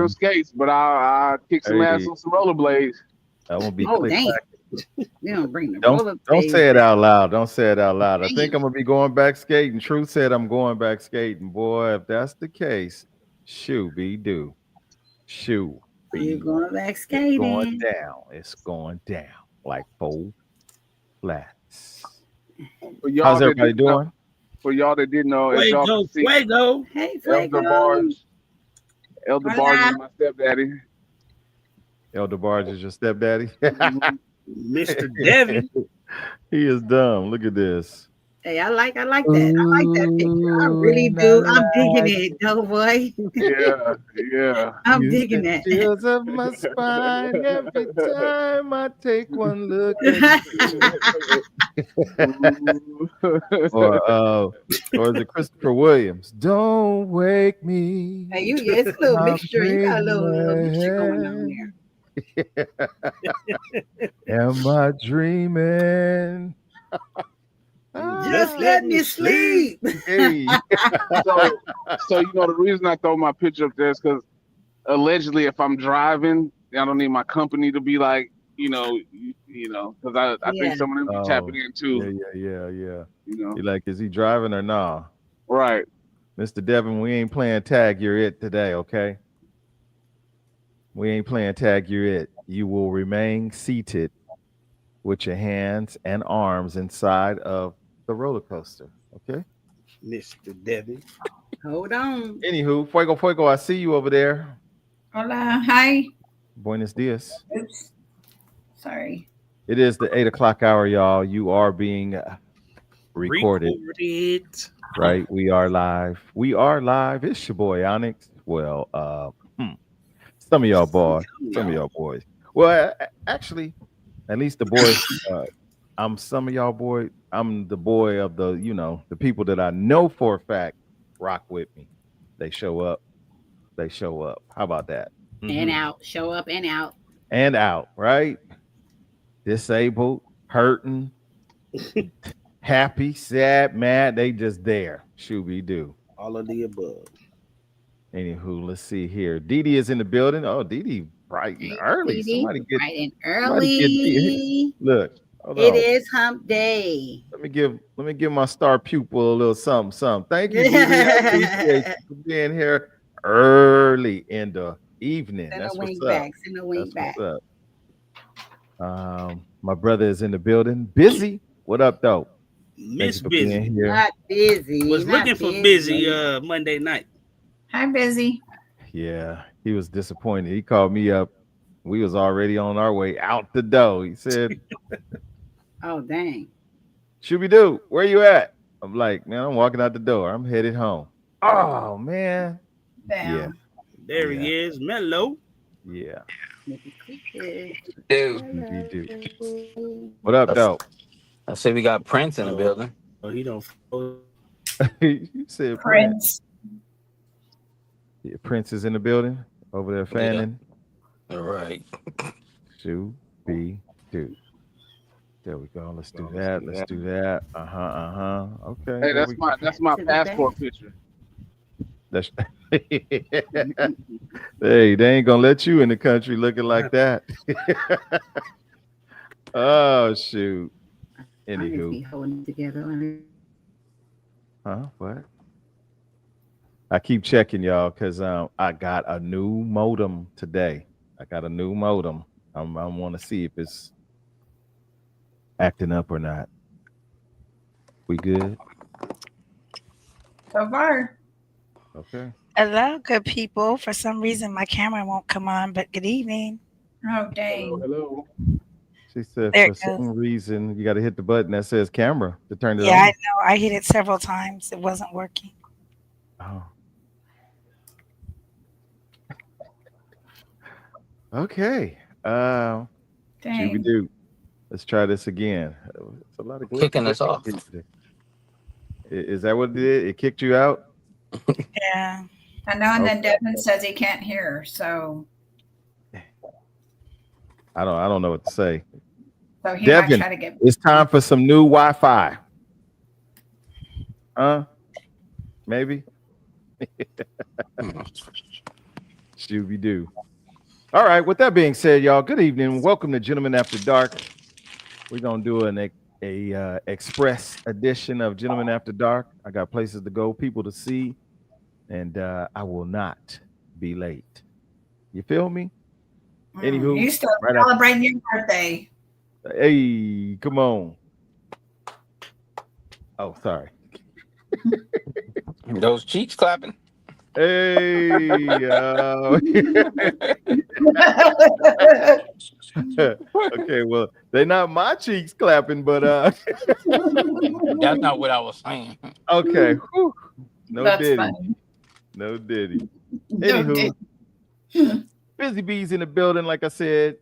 them skates, but I kick some ass Hey, on some rollerblades. that won't be Oh click damn! clack. You don't bring the Don't roller don't blades say it back. out loud. Don't say it out loud. I think Damn. I'm gonna be going back skating. Truth said I'm going back skating. Boy, if that's the case, shoot be do. Shoot You be. going back It's going skating? down. It's going down like four flats. For How's y'all that everybody didn't know, doing? for y'all that didn't know, as y'all can Fuego, see, fuego. Hey, Elder Fuego. Barge, Elder Barge Hola. is my stepdaddy. Elder Barge is your stepdaddy. Hmm. Mr. Devin. He is dumb. Look at this. Hey, I like that. I like that picture. I Ooh, really and I do. I'm digging like it, though, boy. Yeah, yeah. I'm you digging send that. chills up my spine every time I take one look at you. Ooh. Or is it Christopher Williams? Don't wake me. Hey, it's a little I'm mixture. You got a little mixture going on dreaming. there. Am I dreaming? Just Ah, let me sleep. hey. so, the reason I throw my picture up there is because allegedly, if I'm driving, I don't need my company to be like, because I Yeah. think some of them be tapping in too. Yeah. You You like, is he driving or nah? right? Mr. Devin, we ain't playing tag, you're it today, okay? We ain't playing tag, you're it. You will remain seated with your hands and arms inside of the roller coaster, okay? Mr. Devin. Hold on. Anywho, Fuego, I see you over there. Hola, hi. Buenos dias. Oops, sorry. It is the 8 o'clock hour, y'all. You are being recorded, right? We are live. It's your boy Onyx. Well, some of y'all boys. Well, actually, at least the boys. I'm some of y'all boy. I'm the boy of the people that I know for a fact rock with me. They show up. How about that? And Mhm. out. Show up and out. And out, right? Disabled, hurting, happy, sad, mad. They just there. Shooby doo. All of the above. Anywho, let's see here. Dee Dee is in the building. Oh, Dee Dee, bright and Hey, early. Dee, Somebody get bright and Dee. early. Look, hold It on. is hump day. Let me give my star pupil a little something, something. Thank you, Dee Dee. I appreciate you for being here early in the evening. Send a That's what's wink up. back. Send a That's wink what's back. up. My brother is in the building. Busy. What up, though? Thank Miss you for Busy. being here. Not busy. Was not looking for busy Monday night. Hi, Busy. Yeah, he was disappointed. He called me up. We was already on our way out the door. He said, Oh, dang. Shooby Doo, where you at? I'm like, man, I'm walking out the door. I'm headed home. Oh, man. Yeah. Damn. There Yeah. he is, Mello. Yeah. Dude, You do. What up, though? I say we got Prince in the building. Oh, he don't. You said Prince. Prince. Yeah, Prince is in the building over there fanning. All right. Shooby Doo. There we go. Let's do that. Okay. Hey, that's my passport picture. That's hey, they ain't gonna let you in the country looking like that. Oh shoot. Anywho. Holding together. What? I keep checking y'all because I got a new modem today. I want to see if it's acting up or not. We good? So far. Okay. Hello, good people. For some reason, my camera won't come on, but good evening. Oh, dang. Hello. She said There for it goes. some reason you got to hit the button that says camera to turn it Yeah, I on. know. I hit it several times. It wasn't working. Oh. Okay. Dang. Shooby-doo. Let's try this again. It's a lot of Kicking us off. Is that what it did? It kicked you out? Yeah. I know, and then Devin says he can't hear, so I don't know what to say. he Devin, might try to get. it's time for some new Wi-Fi. Maybe. Shooby doo. All right. With that being said, y'all, good evening. Welcome to Gentlemen After Dark. We're gonna do a express edition of Gentlemen After Dark. I got places to go, people to see, and I will not be late. You feel me? Anywho, You still right celebrating your birthday. hey, come on. Oh, sorry. Those cheeks clapping. Hey, okay, well, they're not my cheeks clapping, but That's not what I was saying. okay. Whew. No That's diddy. funny. No diddy. No Anywho, diddy. Busy Bees in the building, like I said.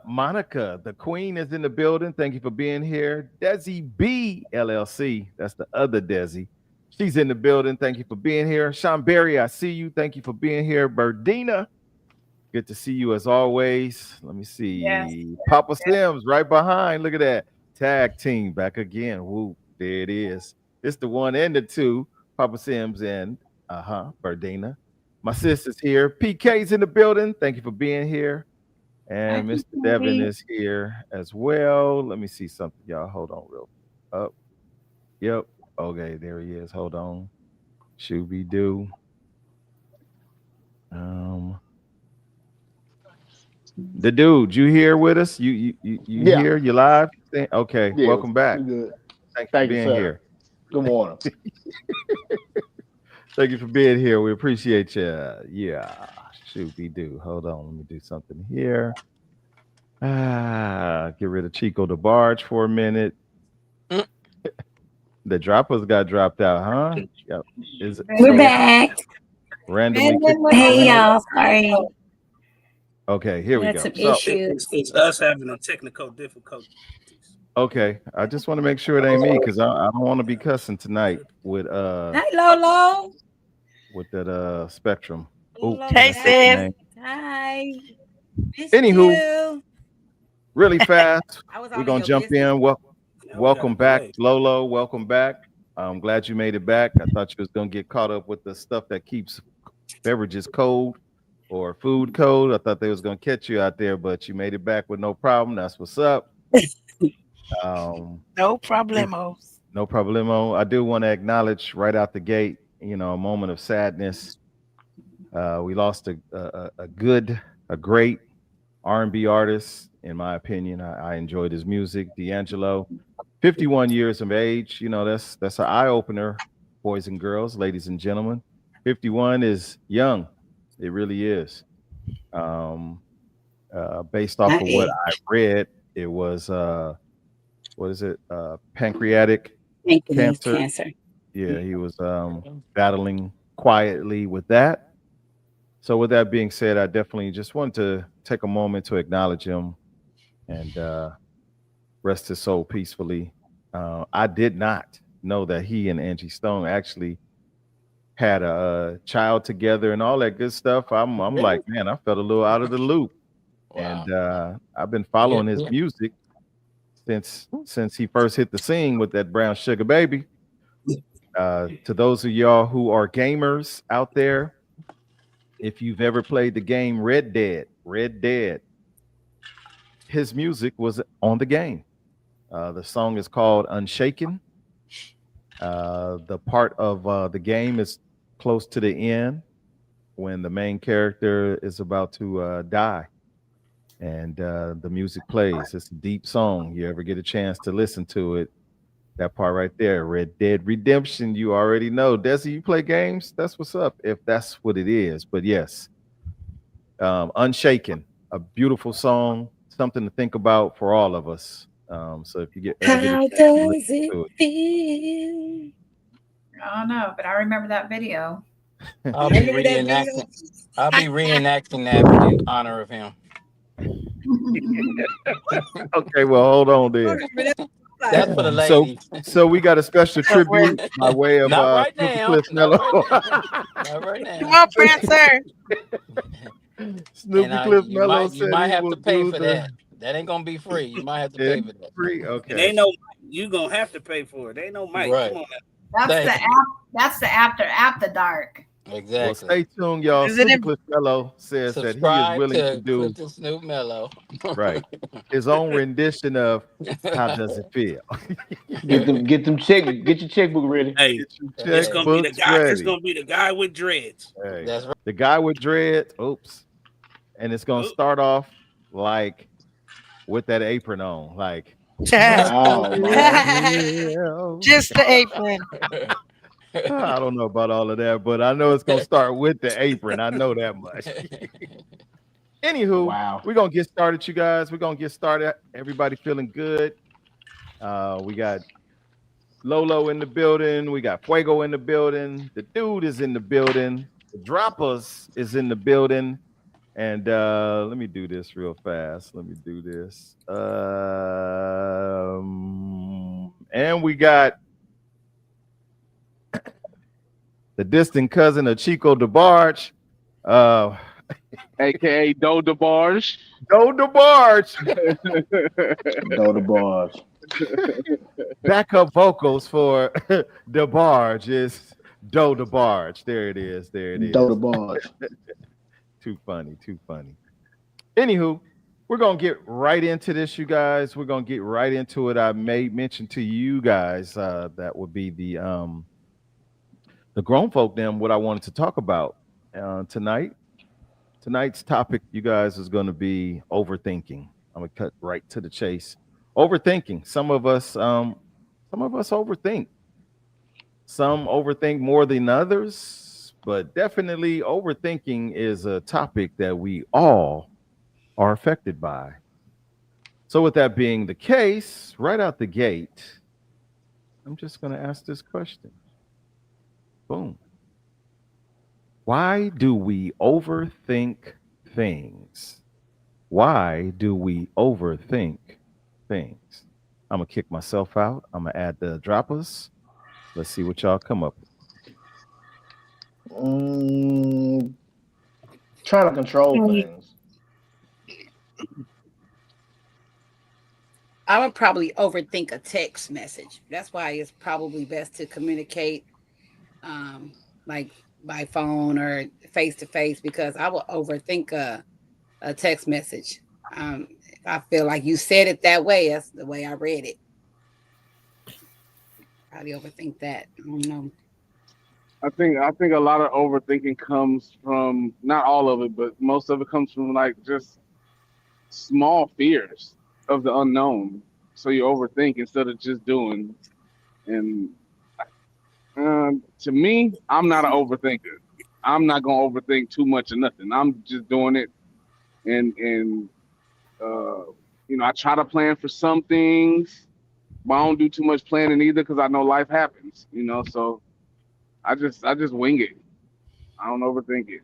Monica, the queen, is in the building. Thank you for being here. Desi B LLC, that's the other Desi. She's in the building. Thank you for being here. Sean Berry, I see you. Thank you for being here. Berdina, good to see you as always. Let me see. Yes. Papa Sims right behind. Look at that. Tag team back again. Woo, there it is. It's the one and the two. Papa Sims and Berdina. My sister's here. PK's in the building. Thank you for being here. And Mr. Devin is here as well. Let me see something, y'all. Hold on real up. Yep. Okay, there he is. Hold on. Shooby doo. The dude, you here with us? You Yeah. here? You live? Okay. Yeah, Welcome back. good. Thanks Thank for you, being sir. here. Good morning. Thank you for being here. We appreciate you. Yeah. Shooby doo. Hold on. Let me do something here. Get rid of Chico the Barge for a minute. The droppers got dropped out, huh? Yep. We're back. Randomly. Hey, y'all. Sorry. Okay, here we had go. some So, issues. It's us having a technical difficulty. okay, I just want to make sure it ain't me because I don't want to be cussing tonight with Hi, Lolo. with that Spectrum. Oh, Hey, sis. Hi. Anywho, really fast, I was we're all gonna in jump your in. Welcome back, Lolo. Welcome back. I'm glad you made it back. I thought you was gonna get caught up with the stuff that keeps beverages cold or food cold. I thought they was gonna catch you out there, but you made it back with no problem. That's what's up. No problemos. No problemo. I do want to acknowledge right out the gate, a moment of sadness. We lost a great R&B artist, in my opinion. I enjoyed his music. D'Angelo, 51 years of age. That's an eye opener, boys and girls, ladies and gentlemen. 51 is young. It really is. Based off of what I read, it was what is it? Pancreatic cancer. Yeah, he was battling quietly with that. So with that being said, I definitely just wanted to take a moment to acknowledge him and rest his soul peacefully. I did not know that he and Angie Stone actually had a child together and all that good stuff. I'm like, man, I felt a little out of the loop. Wow. And I've been following his music since he first hit the scene with that Brown Sugar Baby. To those of y'all who are gamers out there, if you've ever played the game Red Dead, his music was on the game. The song is called Unshaken. The part of the game is close to the end when the main character is about to die. And the music plays. It's a deep song. You ever get a chance to listen to it, that part right there, Red Dead Redemption, you already know. Desi, you play games? That's what's up, if that's what it is. But yes, Unshaken, a beautiful song, something to think about for all of us. So if you get How does it feel? I don't know, but I remember that video. I'll be reenacting that in honor of him. Okay, well, hold on there. That's for the ladies. So we got a special tribute by way of Not right now. Cliff Mello. Not right now. Come on, Prancer. Snoopy Cliff Mello you might have to pay for that. That ain't gonna be free. You might have to pay for that. Free, okay. It ain't no. You gonna have to pay for it. Ain't no mic. Right. Come on now. That's the after dark. Exactly. Well, stay tuned, y'all. Is it Super in- Cliff Fellow says that he is Subscribe willing to to do Clifton Snoop Mellow. right his own rendition of "How Does It Feel." Get your checkbook ready. Hey, Get your it's gonna be the checkbooks guy. It's ready. gonna be the guy with dreads. Hey, That's right. the guy with dreads. Oops, and it's gonna Oop. start off like with that apron on, like. Oh man. Feel. Just the apron. I don't know about all of that, but I know it's gonna start with the apron. I know that much. Anywho, Wow. we're gonna get started, you guys. We're gonna get started. Everybody feeling good. We got Lolo in the building. We got Fuego in the building. The dude is in the building. The Droppers is in the building. And let me do this real fast. Let me do this. And we got the distant cousin of Chico DeBarge, aka Do DeBarge. Do DeBarge. Do the bars. Backup vocals for DeBarge is Do DeBarge. There it is. There it is. Do the bars. Too funny. Too funny. Anywho, we're gonna get right into this, you guys. We're gonna get right into it. I made mention to you guys that would be the grown folk them what I wanted to talk about tonight. Tonight's topic, you guys, is going to be overthinking. I'm gonna cut right to the chase. Overthinking. Some of us overthink. Some overthink more than others, but definitely overthinking is a topic that we all are affected by. So with that being the case, right out the gate, I'm just going to ask this question. Boom. Why do we overthink things? Why do we overthink things? I'm going to kick myself out. I'm going to add the droppers. Let's see what y'all come up with. Trying to control things. I would probably overthink a text message. That's why it's probably best to communicate like by phone or face to face, because I will overthink a text message. I feel like you said it that way. That's the way I read it. Probably overthink that. I don't know. I think a lot of overthinking comes from, not all of it, but most of it comes from like just small fears of the unknown. So you overthink instead of just doing. And to me, I'm not an overthinker. I'm not gonna overthink too much of nothing. I'm just doing it, and I try to plan for some things, but I don't do too much planning either because I know life happens. So I just wing it. I don't overthink it.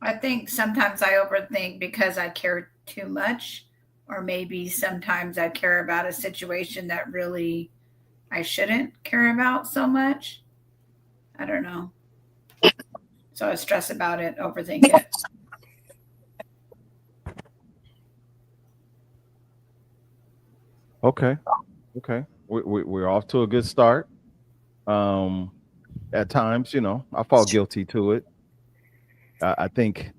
I think sometimes I overthink because I care too much, or maybe sometimes I care about a situation that really I shouldn't care about so much. I don't know. So I stress about it, overthink it. Okay. We're off to a good start. At times, I fall guilty to it. I think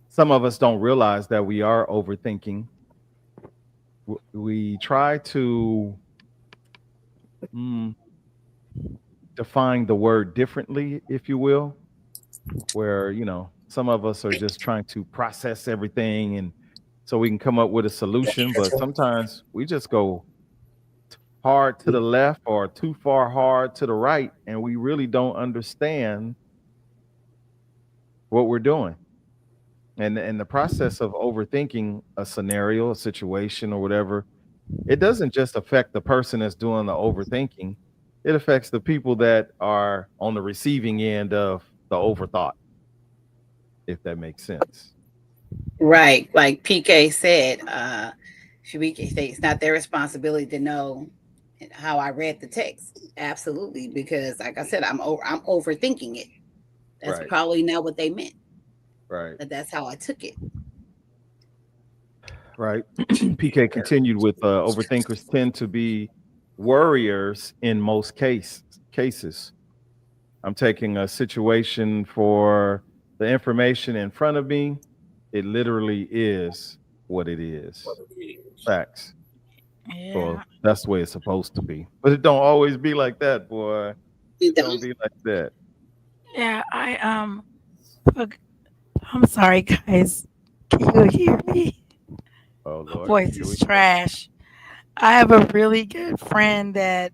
some of us don't realize that we are overthinking. We try to define the word differently, if you will, where, some of us are just trying to process everything and so we can come up with a solution. But sometimes we just go hard to the left or too far hard to the right, and we really don't understand what we're doing. And the process of overthinking a scenario, a situation, or whatever, it doesn't just affect the person that's doing the overthinking. It affects the people that are on the receiving end of the overthought, if that makes sense. Right. Like PK said, it's not their responsibility to know how I read the text. Absolutely. Because like I said, I'm overthinking it. That's Right. probably not what they meant. Right. But that's how I took it. Right. PK continued with overthinkers tend to be worriers in most cases. cases. I'm taking a situation for the information in front of me. It literally is what it is. Facts. Yeah. Well, that's the way it's supposed to be. But it don't always be like that, boy. It don't be like that. Yeah, look, I'm sorry, guys. Can you hear me? Oh My Lord. voice is trash. I have a really good friend that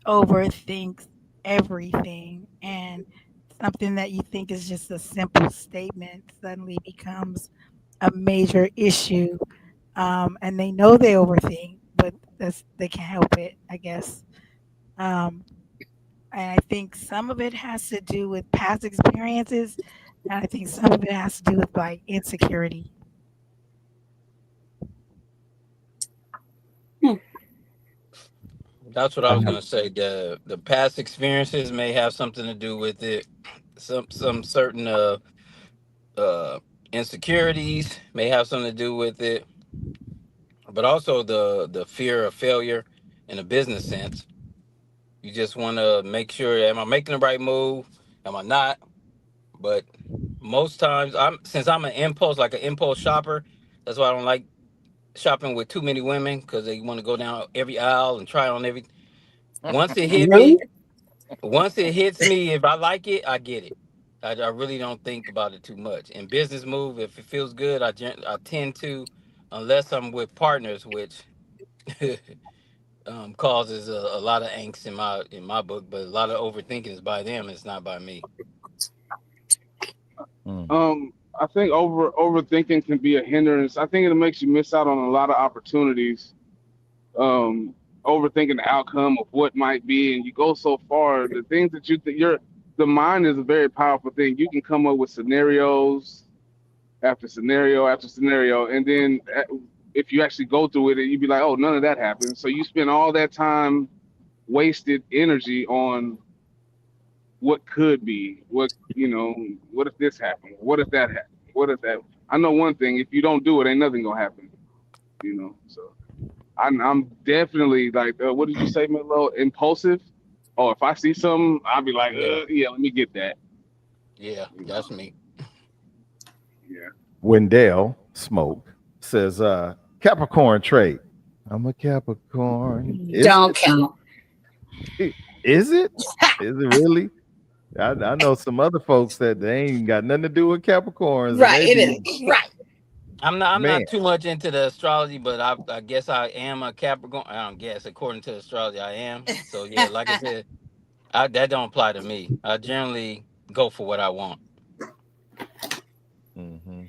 overthinks everything, and something that you think is just a simple statement suddenly becomes a major issue. And they know they overthink, but they can't help it, I guess. Um, and I think some of it has to do with past experiences, and I think some of it has to do with like insecurity. That's what I was gonna say. The past experiences may have something to do with it. Some certain uh insecurities may have something to do with it, but also the fear of failure in a business sense. You just want to make sure, am I making the right move? Am I not? But most times, since I'm an impulse shopper. That's why I don't like shopping with too many women, because they want to go down every aisle and try on every. Once it hit me, once it hits me, if I like it, I get it. I really don't think about it too much. In business move, if it feels good, I tend to, unless I'm with partners, which causes a lot of angst in my book. But a lot of overthinking is by them. It's not by me. I think overthinking can be a hindrance. I think it makes you miss out on a lot of opportunities. Overthinking the outcome of what might be, and you go so far. The things that the mind is a very powerful thing. You can come up with scenarios after scenario after scenario, and then if you actually go through it, you'd be like, oh, none of that happened. So you spend all that time, wasted energy on what could be, what if this happened? What if that happened? What if that? I know one thing: if you don't do it, ain't nothing gonna happen. So I'm definitely like, what did you say, Milo? Impulsive. Oh, if I see something, I'll be like, yeah, let me get that. Yeah, that's me. Yeah. Wendell Smoke says, Capricorn trait. I'm a Capricorn. Don't count. Is it? Is it really? I know some other folks that they ain't got nothing to do with Capricorns. Right, it is. Right. I'm not too much into the astrology, but I guess I am a Capricorn. I don't guess, according to astrology, I am. So yeah, like I said, that don't apply to me. I generally go for what I want. Mm-hmm.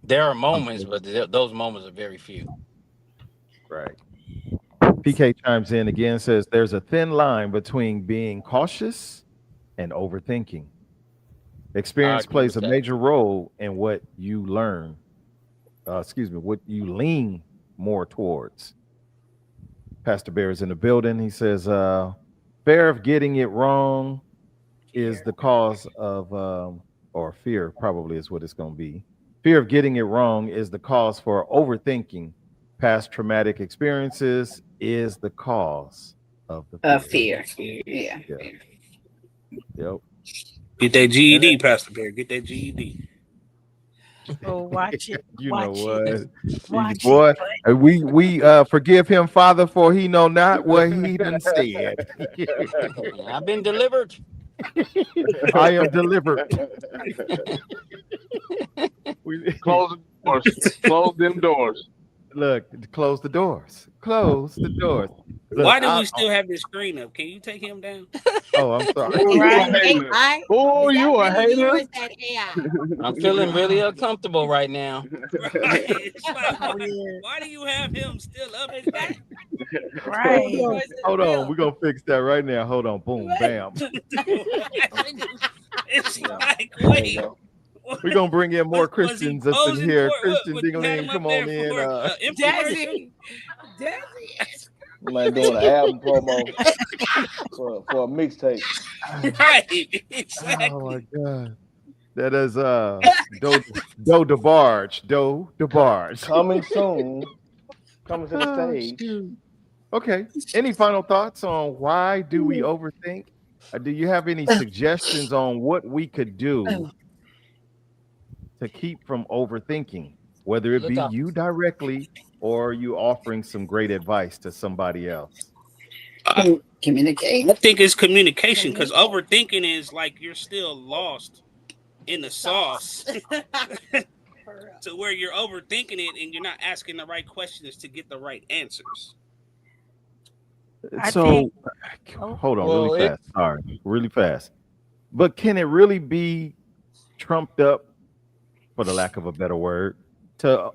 There are moments, but those moments are very few. Right. PK chimes in again, says there's a thin line between being cautious and overthinking. Experience plays a major role in what you learn. What you lean more towards. Pastor Bear is in the building. He says, fear of getting it wrong is the cause of, or fear probably is what it's going to be. Fear of getting it wrong is the cause for overthinking. Past traumatic experiences is the cause of the fear. Yeah. Yep. Get that GED, Pastor Bear. Get that GED. Oh, watch it. You watch know what, it. Watch boy? it. We forgive him, Father, for he know not what he done said. I've been delivered. I am delivered. Close the doors. Close them doors. Look, close the doors. Close the doors. Look, why do we still have this screen up? Can you take him down? Oh, I'm sorry. Oh, you a hater. Oh, you a hater. I'm feeling really uncomfortable right now. Right. It's like, why do you have him still up there? Right. Hold on. We're going to fix that right now. Hold on. Boom, bam. It's like, wait. We're going to bring in more Christians up in here. Christian Dingling, come on in. Desi. Like doing an album promo for a mixtape. Right. Exactly. Oh, my God. That is Do DeBarge. Do DeBarge. Coming soon. Coming to the stage. Okay. Any final thoughts on why do we overthink? Do you have any suggestions on what we could do to keep from overthinking, whether it Look be out. you directly or you offering some great advice to somebody else? Communicate. I think it's communication because overthinking is like you're still lost in the sauce to where you're overthinking it and you're not asking the right questions to get the right answers. I So, think. Oh, hold on really Well, it fast. Sorry, really fast. But can it really be trumped up, for the lack of a better word, to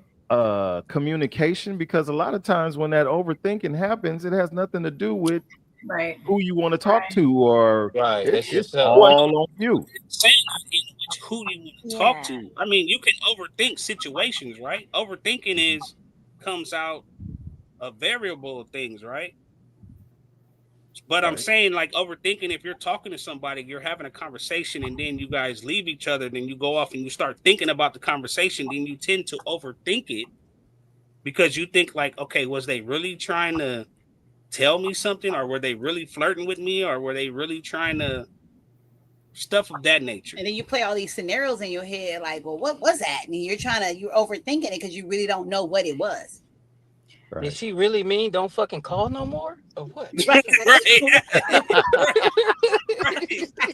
communication? Because a lot of times when that overthinking happens, it has nothing to do with Right. who you want to talk to, or right. That's it's yourself. Well, all on you. saying in which who you want to talk Yeah. to. I mean, you can overthink situations, right? Overthinking comes out a variable of things, right? But I'm Right. saying, like, overthinking, if you're talking to somebody, you're having a conversation, and then you guys leave each other, then you go off and you start thinking about the conversation, then you tend to overthink it because you think, like, okay, was they really trying to tell me something, or were they really flirting with me, or were they really trying to stuff of that nature? And then you play all these scenarios in your head, like, well, what was that? And you're overthinking it because you really don't know what it was. Did Right. she really mean don't fucking call no more? Or what? Right.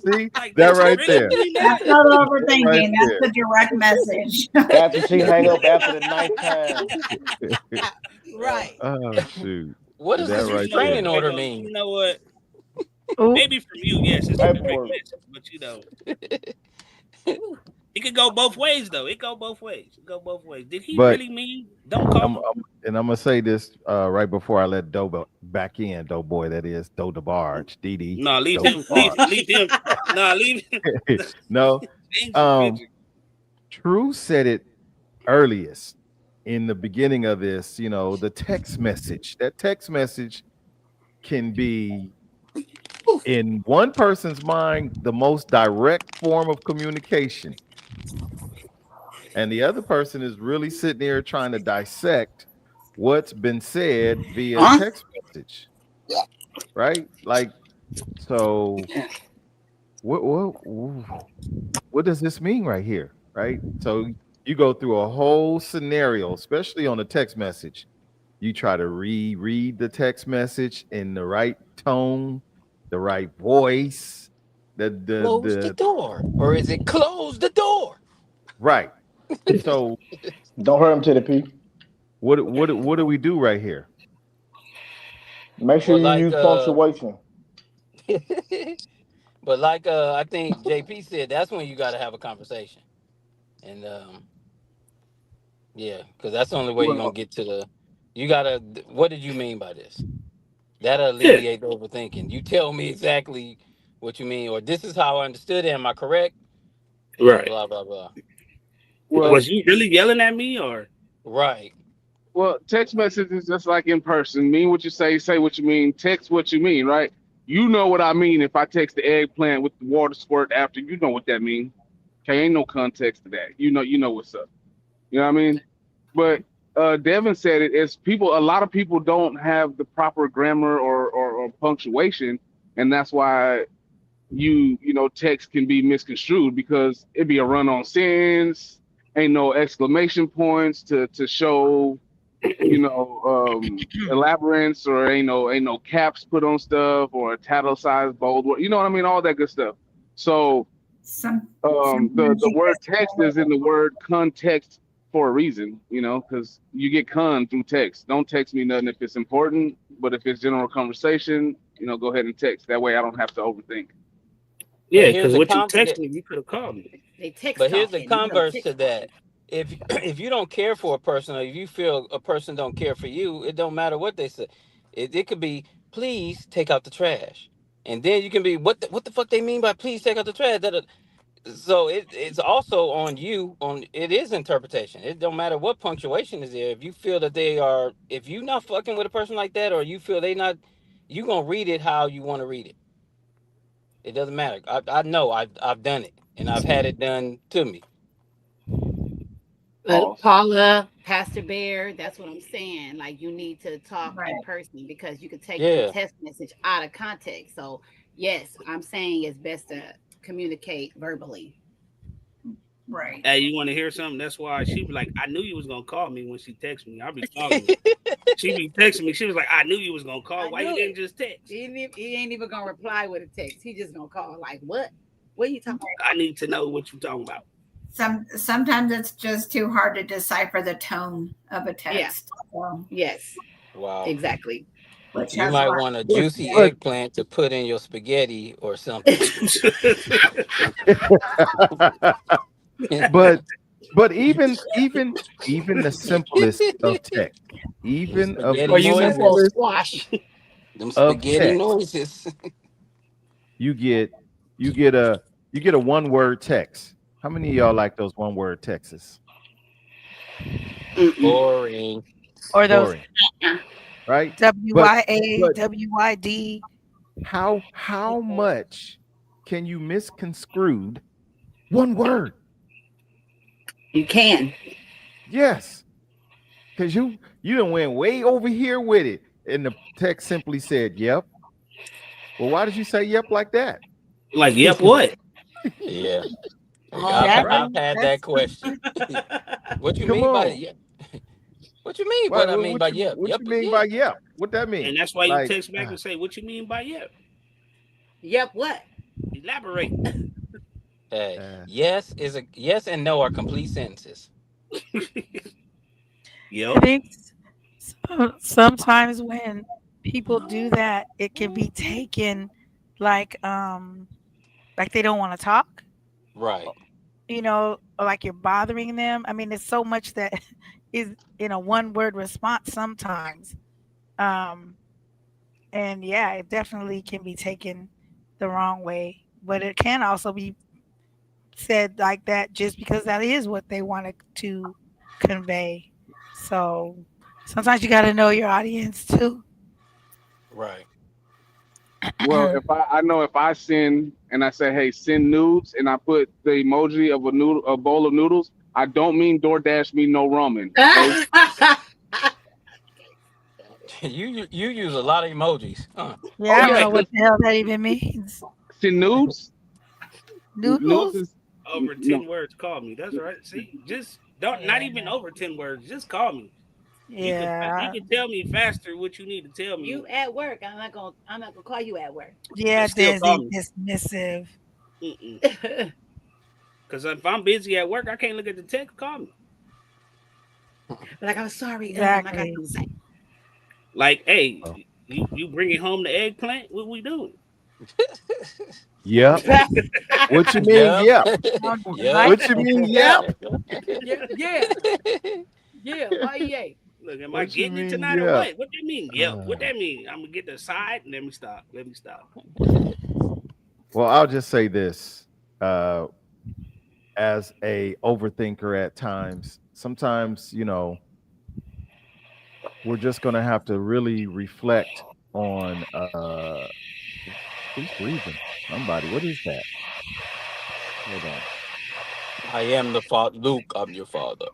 See Like, that did you right really there, mean That's that? not right overthinking. That's there. the direct message. After she That's hang it. up after the ninth time. Right. Oh shoot, What does that this right You know what? there. restraining order Hold on. mean? You know what? oh, Maybe from you, yes, it's a direct Paperwork. message, but you know, it could go both ways, though. It go both ways. It go both ways. Did he But really mean don't call him? I'm gonna say this right before I let back in, Doe boy, that is Doe DeBarge, DD, No, leave Doe him. Leave DeBarge. him. No, leave him. No, Change the um, picture. True said it earliest in the beginning of this. You know, the text message. That text message can be, in one person's mind, the most direct form of communication, and the other person is really sitting there trying to dissect what's been said via Huh? text message, right? Like, so what does this mean right here, right? So you go through a whole scenario, especially on a text message. You try to reread the text message in the right tone, the right voice, Close the the door. Or is it close the door? right. So Don't hurt him, Teddy P. what do we do right here? Make sure Well, you like use punctuation. but like I think JP said, that's when you gotta have a conversation. And yeah, because that's the only way you're gonna Well, get to the you gotta what did you mean by this? That'll alleviate the overthinking. You tell me exactly what you mean, or this is how I understood it. Am I correct? And Right. blah blah blah. well, But Was you really yelling at me, or right. well, text message is just like in person. Mean what you say what you mean, text what you mean, right? You know what I mean if I text the eggplant with the water squirt after, you know what that means. Okay, ain't no context to that. You know what's up. You know what I mean? But Devin said it is people. A lot of people don't have the proper grammar or punctuation, and that's why text can be misconstrued because it'd be a run on sentence, ain't no exclamation points to show elaborance, or ain't no caps put on stuff or italicized bold. You know what I mean? All that good stuff. So the Sometimes you word just text is in the word context for a reason, because you get con through text. Don't text me nothing if it's important, but if it's general conversation, go ahead and text. That way I don't have to overthink. But yeah? here's Because a what you texted me, you could have called me. They text but here's the talking. You know, converse text to that. talking. If if you don't care for a person, or if you feel a person don't care for you, it don't matter what they say. It could be please take out the trash, and then you can be what the fuck they mean by please take out the trash. So it's also on you. On it is interpretation. It don't matter what punctuation is there. If you feel that if you not fucking with a person like that, or you feel they not, you gonna read it how you want to read it. It doesn't matter. I know I've done it, and I've had it done to me. But Paula, Pastor Bear, that's what I'm saying. Like you need to talk in person because you could take the text message out of context. So yes, I'm saying it's best to communicate verbally. Right. Hey, you want to hear something? That's why she be like, I knew you was gonna call me when she texted me. I'll be calling her. She be texting me. She was like, I knew you was gonna call. Why you didn't just text? He ain't even gonna reply with a text. He just gonna call. Like, what? What are you talking about? I need to know what you talking about. Sometimes it's just too hard to decipher the tone of a text. Yeah. So. Yes. Wow. Exactly. You might want a juicy eggplant to put in your spaghetti or something. but even the simplest of tech, even of the simplest squash. Them spaghetti noises. you get a one-word text. How many of y'all like those one-word texts? Boring. Or those right? WYA, WYD. How much can you misconstrued one word? You can. Yes. Because you done went way over here with it. And the text simply said, yep. Well, why did you say yep like that? Like, yep, what? Yeah. I've had that question. What you mean by yep? What you mean? What I mean by yep? What you mean by yep? What that mean? And that's why you text back and say, what you mean by yep? Yep, what? Elaborate. Hey, yes and no are complete sentences. I think sometimes when people do that, it can be taken like they don't want to talk. Right. You know, or like you're bothering them. I mean, there's so much that is in a one-word response sometimes. And yeah, it definitely can be taken the wrong way. But it can also be said like that just because that is what they wanted to convey. So sometimes you got to know your audience too. Right. Well, if I know if I send and I say, hey, send nudes, and I put the emoji of a bowl of noodles, I don't mean DoorDash me no ramen. Okay? You use a lot of emojis. Huh? Yeah, I don't know what the hell that even means. Send nudes? Noodles? Is, over 10 words, call me. That's right. See, just not even over 10 words. Just call me. Yeah. You can tell me faster what you need to tell me. You at work. I'm not gonna call you at work. Yeah, Dizzy, dismissive. Because if I'm busy at work, I can't look at the text. Call me. Like, I'm sorry. Exactly. I got something to say. Like, hey, you bringing home the eggplant? What we doing? Yep. What you mean? Yep. What you mean? Yep. Yeah. Why yeah? Look, am I getting it tonight or what? What that mean? Yep. What that mean? I'm gonna get the side. Let me stop. Well, I'll just say this. As a overthinker at times, sometimes, we're just going to have to really reflect on who's breathing? Somebody. What is that? Hold on. I am the father. Luke, I'm your father.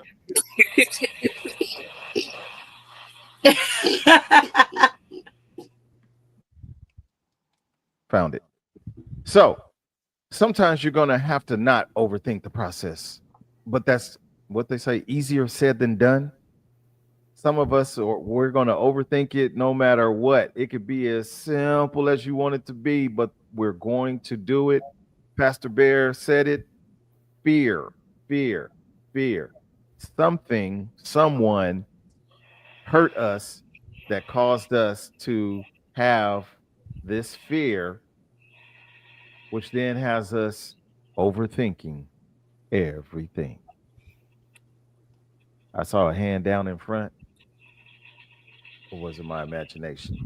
Found it. So sometimes you're going to have to not overthink the process, but that's what they say, easier said than done. Some of us, we're going to overthink it no matter what. It could be as simple as you want it to be, but we're going to do it. Pastor Bear said it. Fear. Someone hurt us that caused us to have this fear, which then has us overthinking everything. I saw a hand down in front. Or was it my imagination?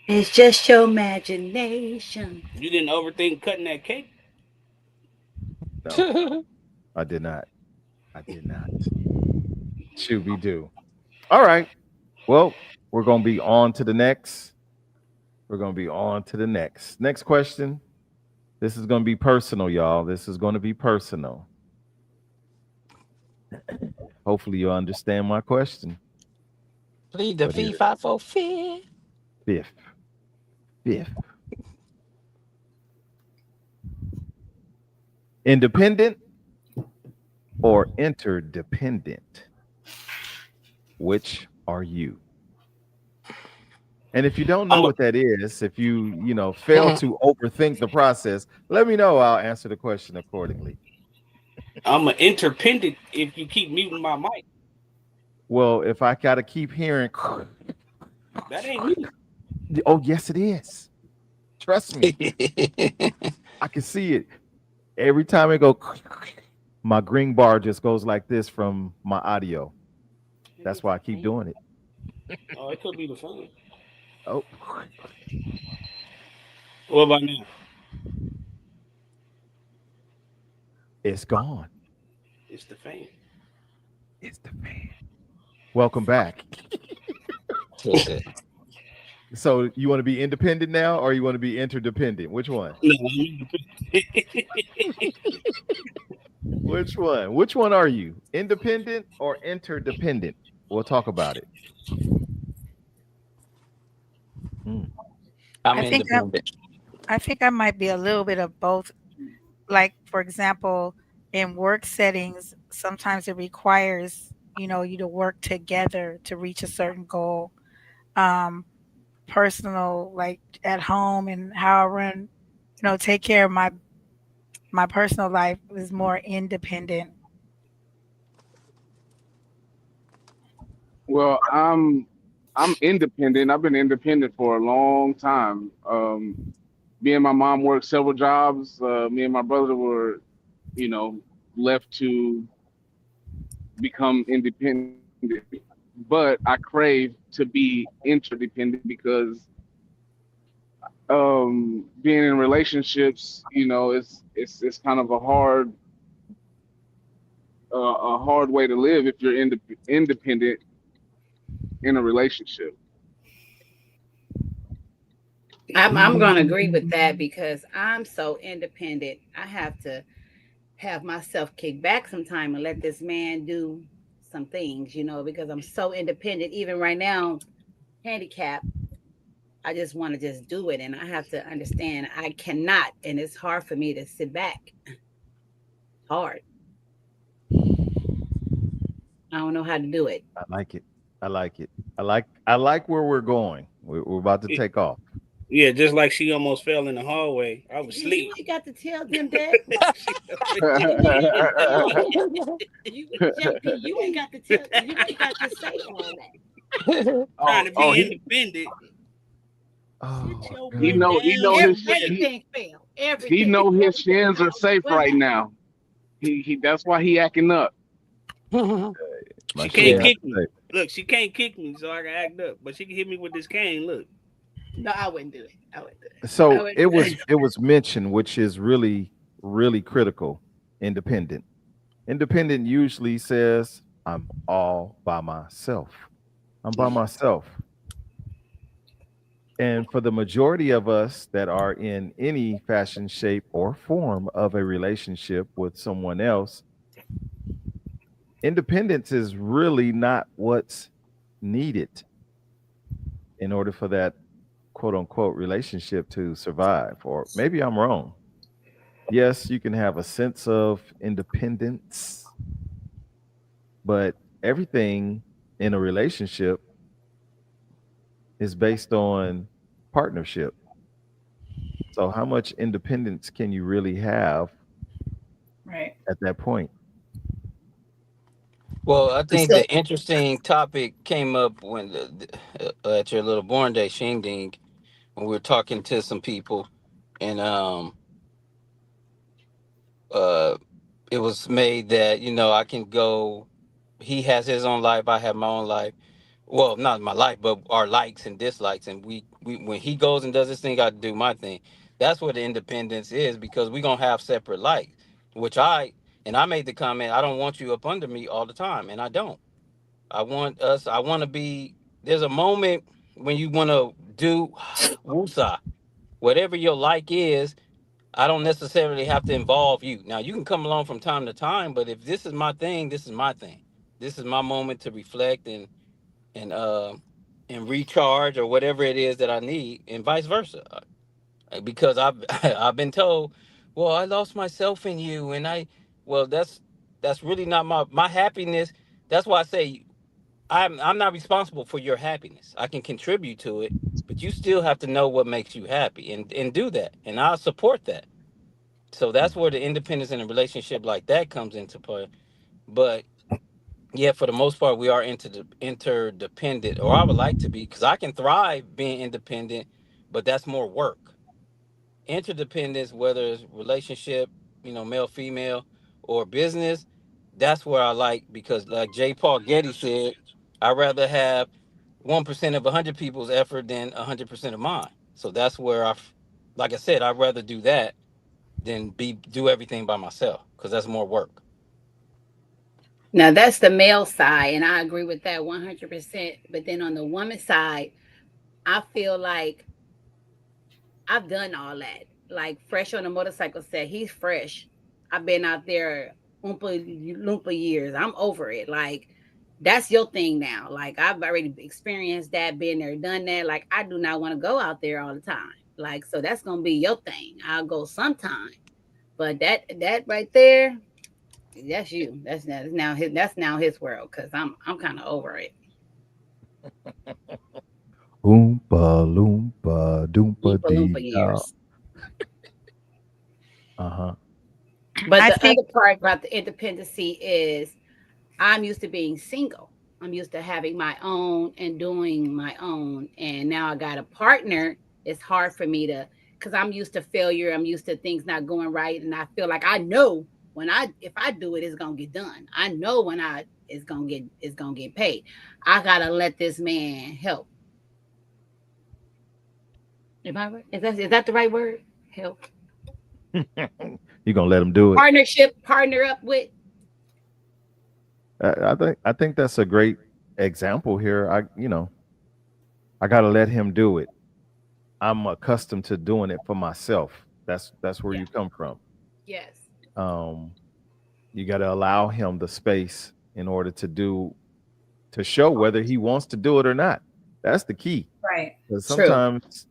It's just your imagination. You didn't overthink cutting that cake? No, I did not. Shooby do. All right. Well, we're going to be on to the next. Next question. This is going to be personal, y'all. This is going to be personal. Hopefully you'll understand my question. Plead the But here, fee, fi, fo, fee. fifth, fifth. Independent or interdependent? Which are you? And if you don't know I'm a, what that is, if fail to overthink the process, let me know. I'll answer the question accordingly. I'm an interdependent if you keep muting my mic. Well, if I gotta keep hearing, That ain't me. oh yes, it is. Trust me, I can see it every time it go. My green bar just goes like this from my audio. That's why I keep doing it. Oh, it could be the phone. Oh, What about now? it's gone. It's the fan. It's the fan. Welcome back. So you want to be independent now, or you want to be interdependent? Which one? No, I'm independent. Which one? Which one are you? Independent or interdependent? We'll talk about it. Mm. I'm I think I, independent. I think I might be a little bit of both. Like, for example, in work settings, sometimes it requires, you to work together to reach a certain goal. Um, Personal, like at home and how I run, take care of my personal life is more independent. Well, I'm independent. I've been independent for a long time. Me and my mom worked several jobs. Me and my brother were, you know, left to become independent. But I crave to be interdependent because being in relationships, it's kind of a hard way to live if you're independent in a relationship. I'm gonna agree with that because I'm so independent. I have to have myself kick back sometime and let this man do some things, because I'm so independent. Even right now, handicap, I just want to just do it, and I have to understand I cannot, and it's hard for me to sit back. Hard. I don't know how to do it. I like it. I like it. I like where we're going. We're about to take off. Yeah, just like she almost fell in the hallway. I was You asleep. ain't got to tell them that. You JP, you ain't got to tell. You ain't got to say all that. Trying oh, to oh, be he independent. Sit Oh your he butt know goodness. he know down his somewhere. Everything fell. he Everything. know his Everything. shins are safe What right happened? now. He that's why he acting up. My She can't shins Yeah. are kick me. safe. Look, she can't kick me, so I can act up. But she can hit me with this cane. Look. No, I wouldn't do it. I wouldn't do it. I So wouldn't it do was it. it was mentioned, which is really, really critical. Independent. Independent usually says, I'm all by myself. I'm by myself. And for the majority of us that are in any fashion, shape, or form of a relationship with someone else, independence is really not what's needed in order for that quote unquote relationship to survive. Or maybe I'm wrong. Yes, you can have a sense of independence, but everything in a relationship is based on partnership. So, how much independence can you really have Right. at that point? Well, I think So the interesting topic came up when at your little born day shindig when we were talking to some people, and uh, it was made that I can go. He has his own life. I have my own life. Well, not my life, but our likes and dislikes. And we when he goes and does his thing, I do my thing. That's what the independence is because we're gonna have separate likes. Which I made the comment. I don't want you up under me all the time, and I don't. I want us. I want to be. There's a moment when you want to do woosah, whatever your like is. I don't necessarily have to involve you. Now you can come along from time to time, but if this is my thing, this is my thing. This is my moment to reflect and and recharge or whatever it is that I need, and vice versa. Because I've I've been told, well, I lost myself in you, and well, that's really not my happiness. That's why I say I'm not responsible for your happiness. I can contribute to it, but you still have to know what makes you happy and do that, and I'll support that. So that's where the independence in a relationship like that comes into play. But yeah, for the most part, we are interdependent, or I would like to be, because I can thrive being independent, but that's more work. Interdependence, whether it's relationship, male, female, or business, that's where I like, because like J. Paul Getty said, I'd rather have 1% of 100 people's effort than 100% of mine. So that's where like I said, I'd rather do that than do everything by myself, because that's more work. Now that's the male side, and I agree with that 100%. But then on the woman side, I feel like I've done all that. Like Fresh on the Motorcycle said, he's fresh. I've been out there loompa years. I'm over it. Like that's your thing now. Like I've already experienced that, been there, done that. Like I do not want to go out there all the time. Like so that's gonna be your thing. I'll go sometime. But that right there, that's you. That's now his world because I'm kind of over it. Oompa loompa doompa Loompa dee loompa da. years. Uh-huh. But I the think other part about the independency is I'm used to being single. I'm used to having my own and doing my own. And now I got a partner. It's hard for me to, because I'm used to failure. I'm used to things not going right. And I feel like I know if I do it, it's gonna get done. I know when it's gonna get paid. I gotta let this man help. Am I right? Is that the right word? Help. You gonna let him do it? Partnership, partner up with. I think that's a great example here. I gotta let him do it. I'm accustomed to doing it for myself. That's where Yeah. you come from. Yes. Um, you got to allow him the space in order to show whether he wants to do it or not. That's the key. Right. Because True. sometimes,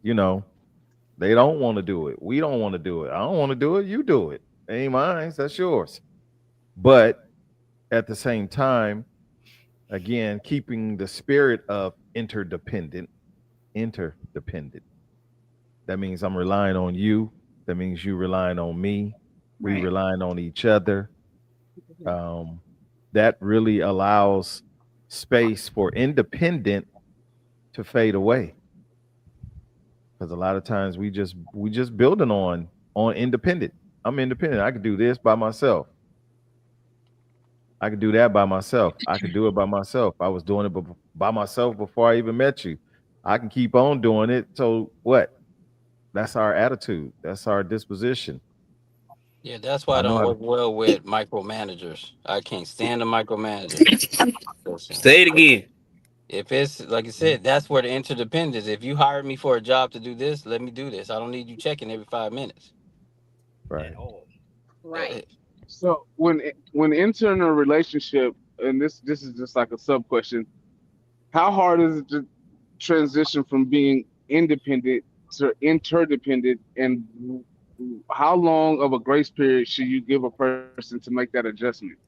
they don't want to do it. We don't want to do it. I don't want to do it. You do it. Ain't mine. That's yours. But at the same time, again, keeping the spirit of interdependent. That means I'm relying on you. That means you relying on me. We Right. relying on each other. Um, that really allows space for independent to fade away. Because a lot of times we just building on independent. I'm independent. I could do this by myself. I could do that by myself. I could do it by myself. I was doing it by myself before I even met you. I can keep on doing it. So what? That's our attitude. That's our disposition. Yeah, that's why I I know don't how to. work well with micromanagers. I can't stand a micromanager. Listen, Say it again. if it's like I said, that's where the interdependence. If you hired me for a job to do this, let me do this. I don't need you checking every 5 minutes. At Right. all. Right. So when entering a relationship, and this is just like a sub question, how hard is it to transition from being independent to interdependent, and how long of a grace period should you give a person to make that adjustment?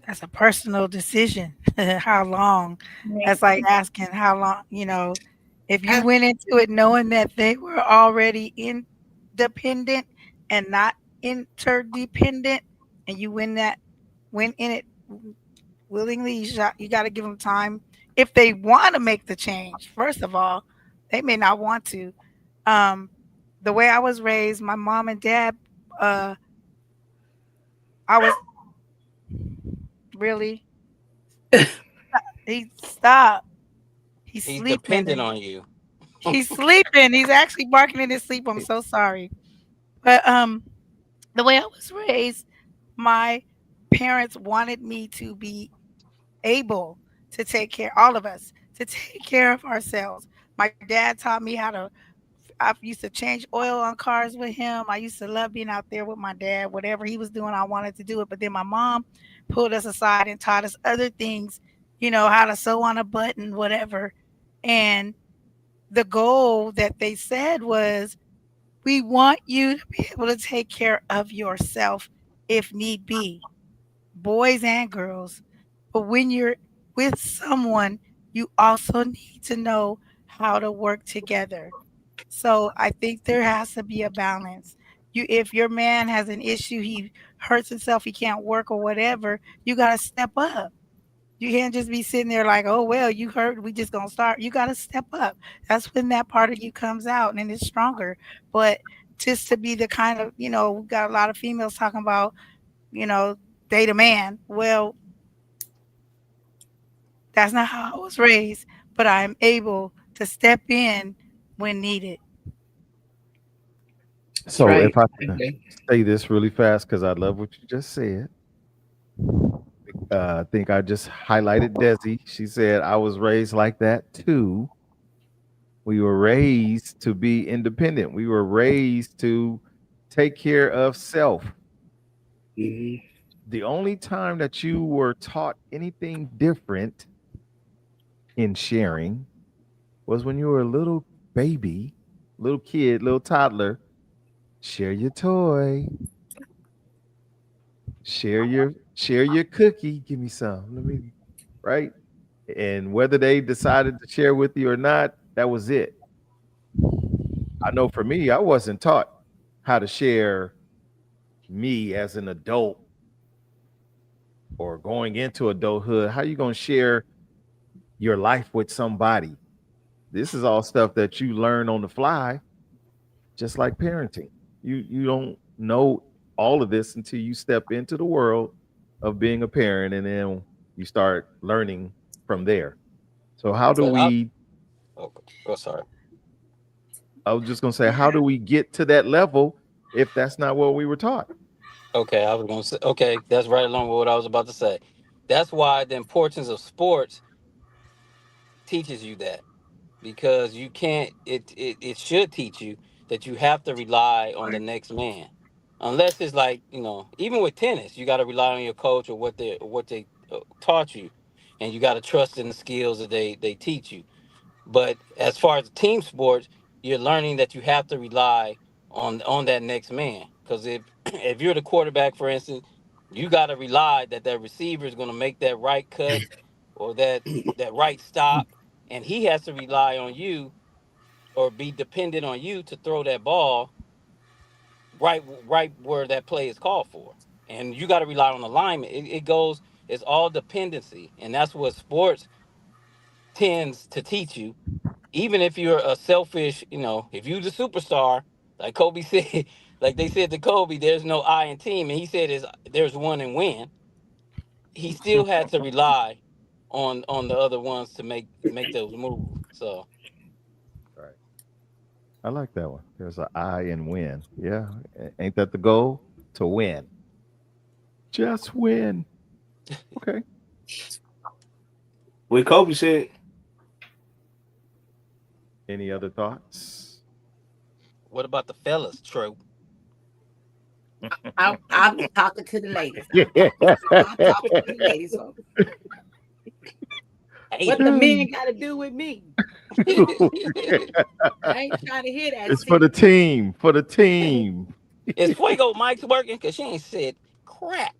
that's a personal decision. How long? That's like asking how long, if you As went into it knowing that they were already independent and not interdependent, and you went in it willingly, you got to give them time. If they want to make the change, first of all, they may not want to. Um, the way I was raised, my mom and dad, uh, I was really, he stopped. He's He's sleeping dependent and on you. he's sleeping. He's actually barking in his sleep. I'm so sorry. But the way I was raised, my parents wanted me to be able to take care, all of us, to take care of ourselves. My dad taught me how to. I used to change oil on cars with him. I used to love being out there with my dad. Whatever he was doing, I wanted to do it. But then my mom pulled us aside and taught us other things, how to sew on a button, whatever. And the goal that they said was, we want you to be able to take care of yourself if need be, boys and girls. But when you're with someone, you also need to know how to work together. So I think there has to be a balance. If your man has an issue, he hurts himself, he can't work or whatever, you got to step up. You can't just be sitting there like, oh, well, you hurt, we just going to start. You got to step up. That's when that part of you comes out and it's stronger. But just to be the kind of, we've got a lot of females talking about, you know, date a man. Well, that's not how I was raised, but I'm able to step in when needed. So if I can say this really fast, because I love what you just said. I think I just highlighted Desi. She said, I was raised like that too. We were raised to be independent. We were raised to take care of self. Mhm. The only time that you were taught anything different in sharing was when you were a little baby, little kid, little toddler. Share your toy. Share your cookie. Give me some. Let me, right? And whether they decided to share with you or not, that was it. I know for me, I wasn't taught how to share me as an adult or going into adulthood. How you going to share your life with somebody? This is all stuff that you learn on the fly, just like parenting. You don't know all of this until you step into the world of being a parent, and then you start learning from there. So how do But I, we oh, sorry. I was just going to say, how do we get to that level if that's not what we were taught? Okay, I was gonna say. Okay, that's right along with what I was about to say. That's why the importance of sports teaches you that, because you can't. It should teach you that you have to rely on the next man, unless it's like, even with tennis, you got to rely on your coach or what they taught you, and you got to trust in the skills that they teach you. But as far as team sports, you're learning that you have to rely on that next man. Because if if you're the quarterback, for instance, you got to rely that that receiver is going to make that right cut or that right stop, and he has to rely on you or be dependent on you to throw that ball right where that play is called for. And you got to rely on alignment. It goes. It's all dependency, and that's what sports tends to teach you. Even if you're a selfish, if you the superstar, like Kobe said, like they said to Kobe, there's no I in team, and he said there's one in win. He still had to rely on the other ones to make those moves. So Right. I like that one. There's an I in win. Yeah. Ain't that the goal? To win. Just win. Okay. What Kobe said. Any other thoughts? what about the fellas, True? I'll be talking to the ladies. Yeah. I'll talk to the ladies. What the men got to do with me? I ain't trying to hear that. It's for the team. For the team. Is Fuego Mike's working? Because she ain't said crap.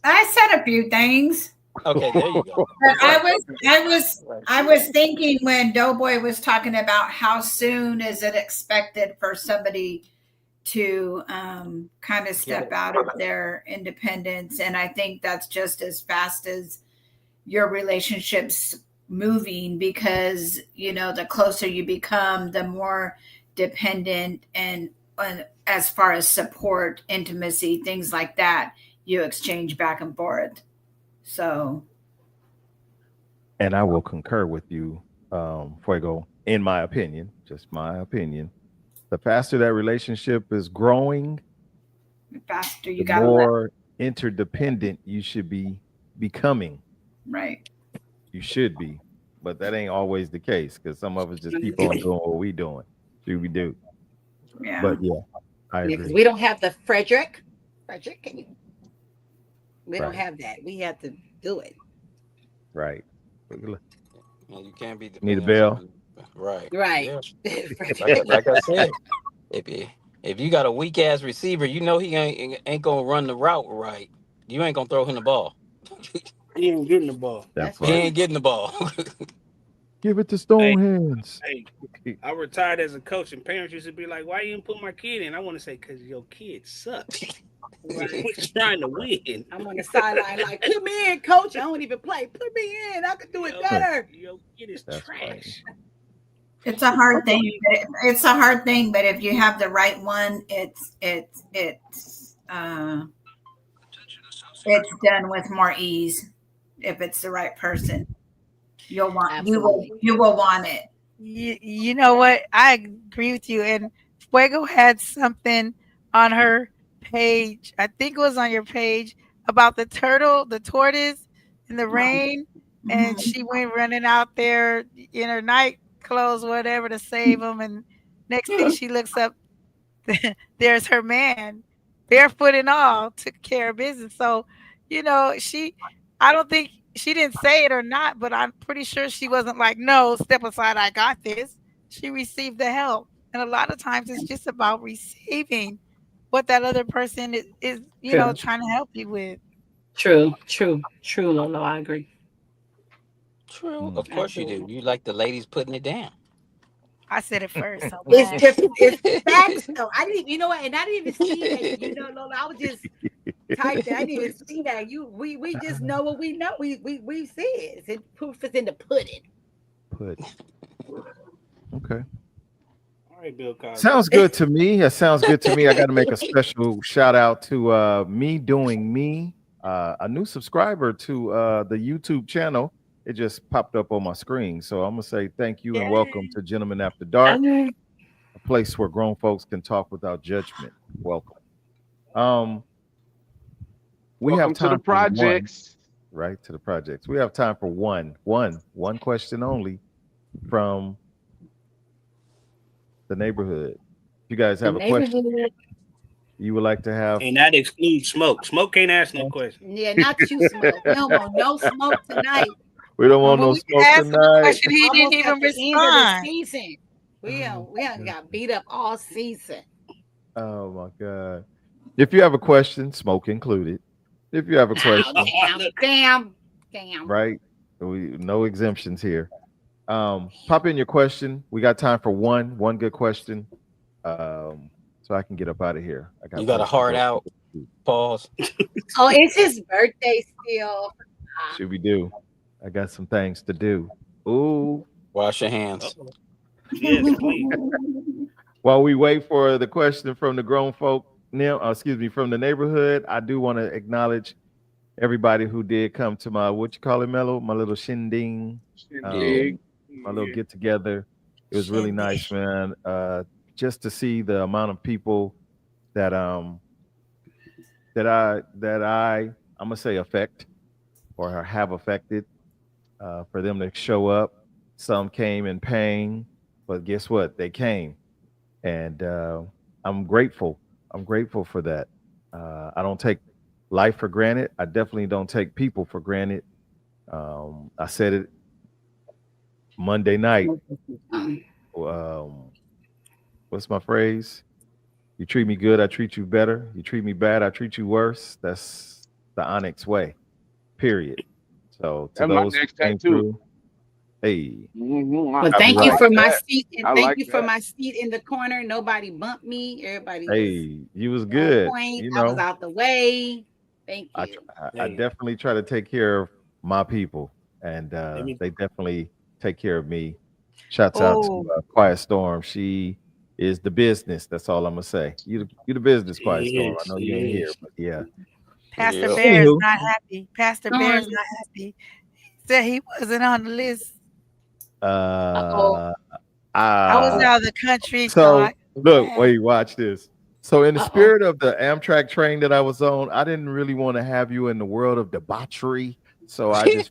I said a few things. Okay, there you go. But I was thinking when Doughboy was talking about how soon is it expected for somebody to kind of step out of their independence, and I think that's just as fast as your relationships moving, because the closer you become, the more dependent and as far as support, intimacy, things like that, you exchange back and forth. So, And I will concur with you, Fuego, in my opinion, just my opinion. The faster that relationship is growing, the faster you the got to more interdependent you should be becoming. right. You should be. but that ain't always the case because some of us just keep on doing what we doing. We do. Yeah. But yeah, I Yeah, because agree. we don't have the Frederick. Frederick, can you? We don't Right. have that. We have to do it. Right. Yeah, you can't be Need a dependent bell? on right. Right. Yeah. Frederick. Like I said, if you got a weak ass receiver, you know he ain't gonna run the route right. You ain't gonna throw him the ball. He ain't getting the ball. That's He right. ain't getting the ball. Give it to Stone Hands. Hey, I retired as a coach, and parents used to be like, "Why you didn't put my kid in?" I want to say, "Cause your kid sucks. Right. We're trying to win." I'm on the sideline like, put me in, coach. I don't even play. Put me in. I could do it better. Your kid is That's trash. funny. It's a hard thing. It's a hard thing, but if you have the right one, it's done with more ease. If it's the right person, you will want it. You know what? I agree with you. And Fuego had something on her page. I think it was on your page about the tortoise in the rain, and she went running out there in her night clothes, whatever, to save him. And next thing she looks up, there's her man, barefoot and all, took care of business. So, I don't think she didn't say it or not, but I'm pretty sure she wasn't like, no, step aside, I got this. She received the help. And a lot of times it's just about receiving what that other person is True. trying to help you with. True, Lolo. I agree. True, of course you do. You like the ladies putting it down. I said it first. So It's facts though. I didn't, you know what, and I didn't even see that. Lola, I was just typed it. I didn't even see that. We just know what we know. We see it. It's proof is in the pudding. Okay. All right, Bill Cosby. Sounds good to me. It sounds good to me. I got to make a special shout out to Me Doing Me, a new subscriber to the YouTube channel. It just popped up on my screen. So I'm going to say thank you and welcome to Gentlemen After Dark, a place where grown folks can talk without judgment. Welcome. We Welcome have time to the projects. Right, to the projects. We have time for one question only from the neighborhood. If you guys have a question you would like to have. And that excludes Smoke. Smoke can't ask no question. Yeah, not you, Smoke. We don't want no smoke tonight. We don't want no smoke tonight. Question, he didn't even respond. Season. We haven't got beat up all season. Oh my God. If you have a question, smoke included. If you have a question, damn. Right? No exemptions here. Pop in your question. We got time for one good question. So I can get up out of here. You got a heart out. Pause. Oh, it's his birthday still. Should we do? I got some things to do. Ooh. Wash your hands. Yes, please. While we wait for the question from the grown folk, from the neighborhood, I do want to acknowledge everybody who did come to my, what you call it, Mello? My little shindig. My little get together. It was really nice, man. Just to see the amount of people that I'm gonna say affect or have affected, for them to show up. Some came in pain, but guess what? They came, and I'm grateful. I'm grateful for that. I don't take life for granted. I definitely don't take people for granted. I said it Monday night. What's my phrase? You treat me good, I treat you better. You treat me bad, I treat you worse. That's the ONYX way. Period. So to those who came through, hey. Well, thank you for my seat, and thank you for my seat in the corner. Nobody bumped me. Everybody. Hey, you was good. I was out the way. Thank you. I definitely try to take care of my people, and they definitely take care of me. Shouts out to Quiet Storm. She is the business. That's all I'm gonna say. You the business, Quiet Storm. I know you ain't here, but yeah. Pastor Bear is not happy. Pastor Bear is not happy. He said he wasn't on the list. I was out of the country. So look, wait, watch this. So in the spirit of the Amtrak train that I was on, I didn't really want to have you in the world of debauchery So I just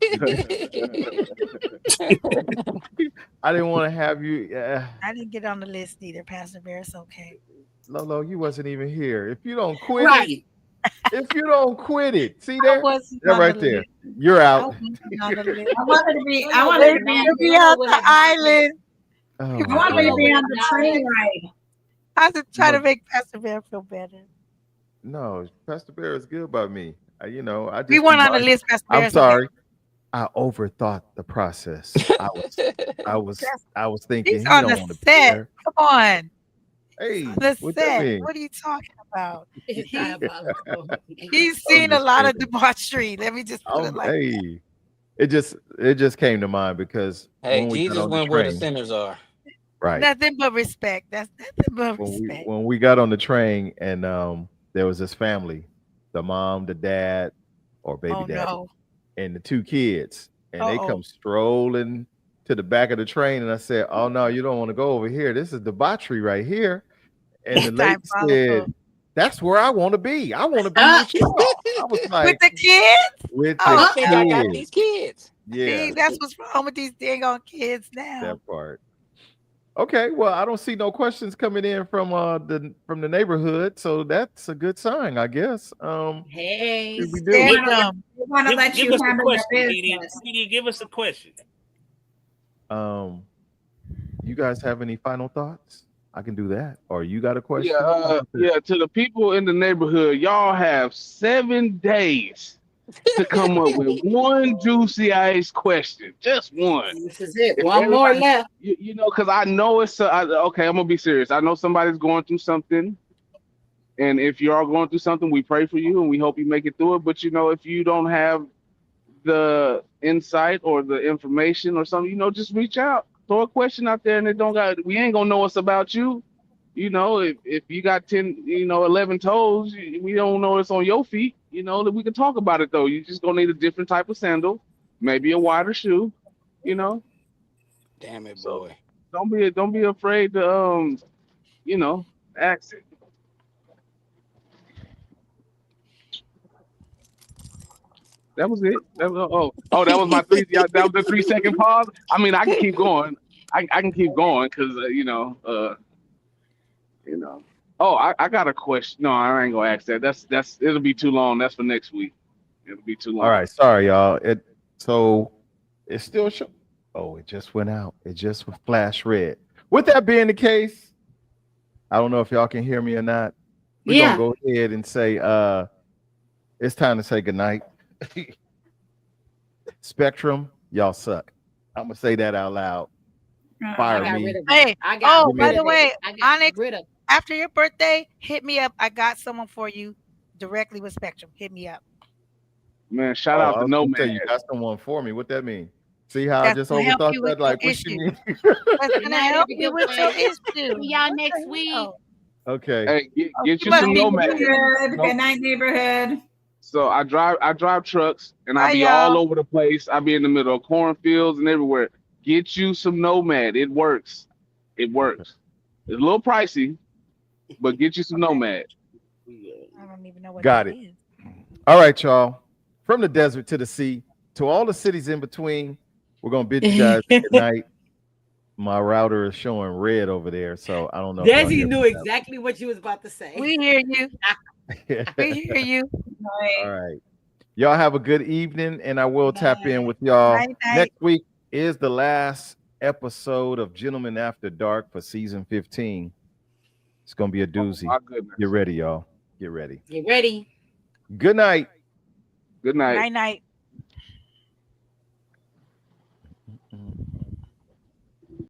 I didn't want to have you. I didn't get on the list either, Pastor Bear. It's okay. Lolo, you wasn't even here. If you don't quit Right. if you don't quit it, see I there? wasn't That on right the there. list. You're I out. wasn't on the list. I wanted to be. I Let wanted to me be. be on the island. Oh, I my wanted to God. be on the train ride. I was trying to No, make Pastor Bear feel better. no, Pastor Bear is good by me. I We just weren't on the remind. list, Pastor Bear. I'm It's okay. sorry. I overthought the process. I was thinking He's he on don't the want to be set. there. Come on. Hey, On the what that set. mean? What are you talking about? It's He, diabolical. he's I'm seen a just lot of saying. debauchery. Let me just put it like that. Hey, it just came to mind because Hey, when we got Jesus on the went where the train, sinners are. right? Nothing but respect. That's nothing but respect. When we got on the train and there was this family, the mom, the dad, or baby Oh daddy, no. and the two kids, and they Uh-oh. come strolling to the back of the train, and I said, "Oh no, you don't want to go over here. This is debauchery right here." And the lady Diabolical. said, "That's where I want to be. I want to be with y'all." I was With like, the kids? "With Oh, the I think I got kids." these kids. Yeah, see, that's what's wrong with these dang on kids now. that part. Okay, well, I don't see no questions coming in from the neighborhood, so that's a good sign, I guess. Hey. What we They do? want to let Give you us the handle question, your Didi. business. Didi, give us a question. You guys have any final thoughts? I can do that. Or you got a question? Yeah. To the people in the neighborhood, y'all have 7 days to come up with one juicy ice question, just one. This is it. If One more everybody, left. because I know okay. I'm gonna be serious. I know somebody's going through something, and if you're all going through something, we pray for you and we hope you make it through it. But if you don't have the insight or the information or something, just reach out, throw a question out there, and we ain't gonna know what's about you. If you got 10, 11 toes, we don't know it's on your feet. That we can talk about it though. You just gonna need a different type of sandal, maybe a wider shoe. You know, Damn it, so boy. don't be afraid to ask it. That was it. That was, that was my three. Yeah, that was the 3-second pause. I mean, I can keep going. I can keep going because Oh, I got a question. No, I ain't gonna ask that. That's it'll be too long. That's for next week. It'll be too long. All right, sorry, y'all. So it's still show. Oh, it just went out. It just flashed red. With that being the case, I don't know if y'all can hear me or not. We're gonna go ahead and say it's time to say goodnight. Spectrum, y'all suck. I'm gonna say that out loud. Fire me. Hey, by the way, Onyx, rid of. after your birthday, hit me up. I got someone for you directly with Spectrum. Hit me up. Man, shout out to Nomad. You got someone for me. What that mean? See how That's I just gonna help overthought you that? with Like, your what you issue. mean? That's gonna help you with your issue. Y'all next week. Okay. Hey, get you must some be Nomad. Good night, neighborhood. So I drive trucks and I Bye, be all y'all. over the place. I be in the middle of cornfields and everywhere. Get you some Nomad. It works. It works. It's a little pricey, but get you some Nomad. I don't even know what Got that it. is. All right, y'all. From the desert to the sea, to all the cities in between, we're gonna bid you guys good night. My router is showing red over there, so I don't know. Desi knew exactly what you was about to say. We hear you. We hear you. All right. Y'all have a good evening, and I will tap in with y'all. Night, night. Next week is the last episode of Gentlemen After Dark for season 15. It's gonna be a doozy. My goodness. Get ready, y'all. Get ready. Get ready. Good night. Good night. Night, night.